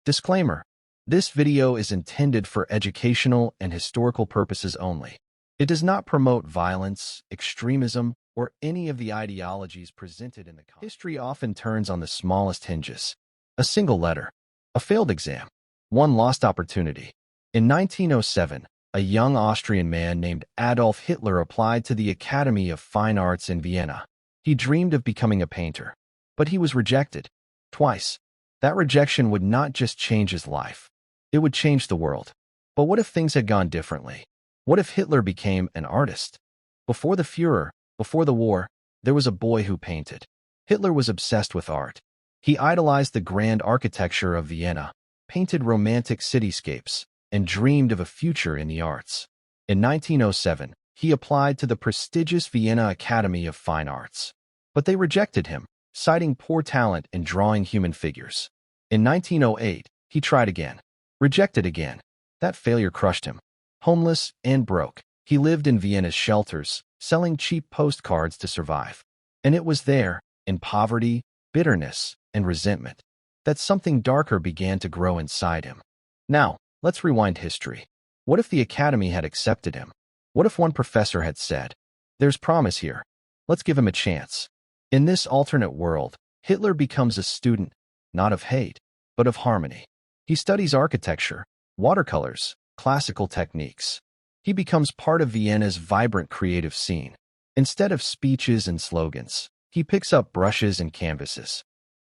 Disclaimer: this video is intended for educational and historical purposes only. It does not promote violence, extremism, or any of the ideologies presented in the content. History often turns on the smallest hinges. A single letter, a failed exam, one lost opportunity. In 1907, a young Austrian man named Adolf Hitler applied to the Academy of Fine Arts in Vienna. He dreamed of becoming a painter, but he was rejected. Twice. That rejection would not just change his life. It would change the world. But what if things had gone differently? What if Hitler became an artist? Before the Führer, before the war, there was a boy who painted. Hitler was obsessed with art. He idolized the grand architecture of Vienna, painted romantic cityscapes, and dreamed of a future in the arts. In 1907, he applied to the prestigious Vienna Academy of Fine Arts. But they rejected him, citing poor talent in drawing human figures. In 1908, he tried again. Rejected again. That failure crushed him. Homeless and broke, he lived in Vienna's shelters, selling cheap postcards to survive. And it was there, in poverty, bitterness, and resentment, that something darker began to grow inside him. Now, let's rewind history. What if the Academy had accepted him? What if one professor had said, "There's promise here. Let's give him a chance"? In this alternate world, Hitler becomes a student, not of hate, but of harmony. He studies architecture, watercolors, classical techniques. He becomes part of Vienna's vibrant creative scene. Instead of speeches and slogans, he picks up brushes and canvases.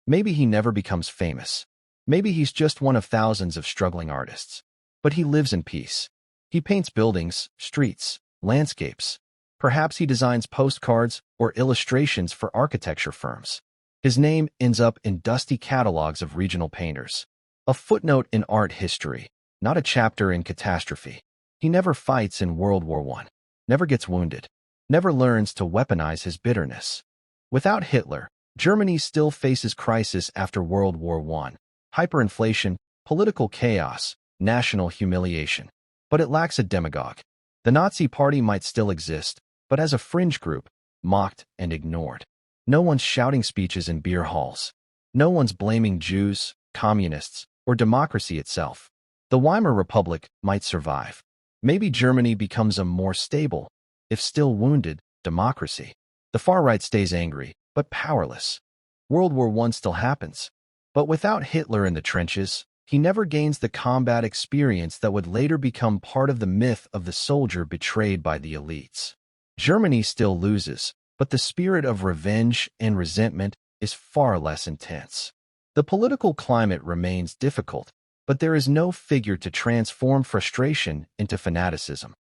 Maybe he never becomes famous. Maybe he's just one of thousands of struggling artists. But he lives in peace. He paints buildings, streets, landscapes. Perhaps he designs postcards or illustrations for architecture firms. His name ends up in dusty catalogs of regional painters. A footnote in art history, not a chapter in catastrophe. He never fights in World War I, never gets wounded, never learns to weaponize his bitterness. Without Hitler, Germany still faces crisis after World War I, hyperinflation, political chaos, national humiliation. But it lacks a demagogue. The Nazi Party might still exist, but as a fringe group, mocked and ignored. No one's shouting speeches in beer halls. No one's blaming Jews, communists, or democracy itself. The Weimar Republic might survive. Maybe Germany becomes a more stable, if still wounded, democracy. The far right stays angry, but powerless. World War I still happens. But without Hitler in the trenches, he never gains the combat experience that would later become part of the myth of the soldier betrayed by the elites. Germany still loses, but the spirit of revenge and resentment is far less intense. The political climate remains difficult, but there is no figure to transform frustration into fanaticism.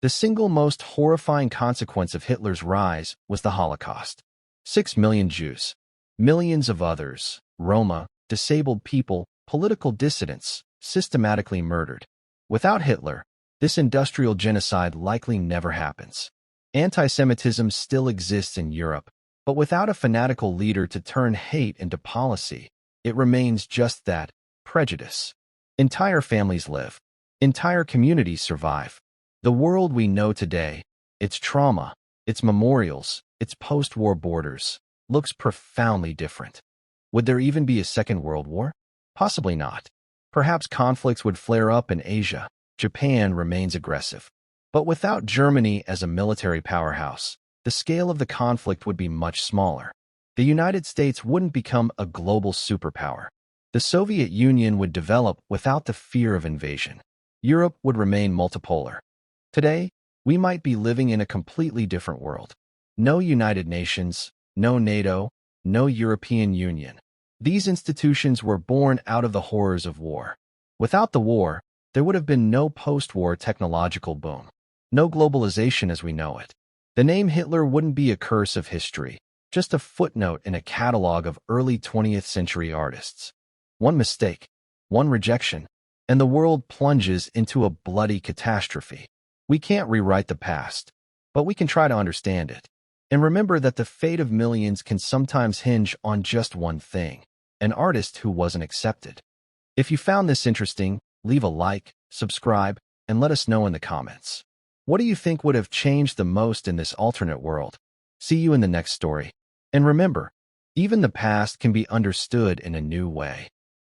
The single most horrifying consequence of Hitler's rise was the Holocaust. 6 million Jews, millions of others, Roma, disabled people, political dissidents, systematically murdered. Without Hitler, this industrial genocide likely never happens. Anti-Semitism still exists in Europe, but without a fanatical leader to turn hate into policy, it remains just that, prejudice. Entire families live. Entire communities survive. The world we know today, its trauma, its memorials, its post-war borders, looks profoundly different. Would there even be a Second World War? Possibly not. Perhaps conflicts would flare up in Asia. Japan remains aggressive. But without Germany as a military powerhouse, the scale of the conflict would be much smaller. The United States wouldn't become a global superpower. The Soviet Union would develop without the fear of invasion. Europe would remain multipolar. Today, we might be living in a completely different world. No United Nations, no NATO, no European Union. These institutions were born out of the horrors of war. Without the war, there would have been no post-war technological boom. No globalization as we know it. The name Hitler wouldn't be a curse of history, just a footnote in a catalog of early 20th century artists. One mistake, one rejection, and the world plunges into a bloody catastrophe. We can't rewrite the past, but we can try to understand it. And remember that the fate of millions can sometimes hinge on just one thing, an artist who wasn't accepted. If you found this interesting, leave a like, subscribe, and let us know in the comments. What do you think would have changed the most in this alternate world? See you in the next story. And remember, even the past can be understood in a new way.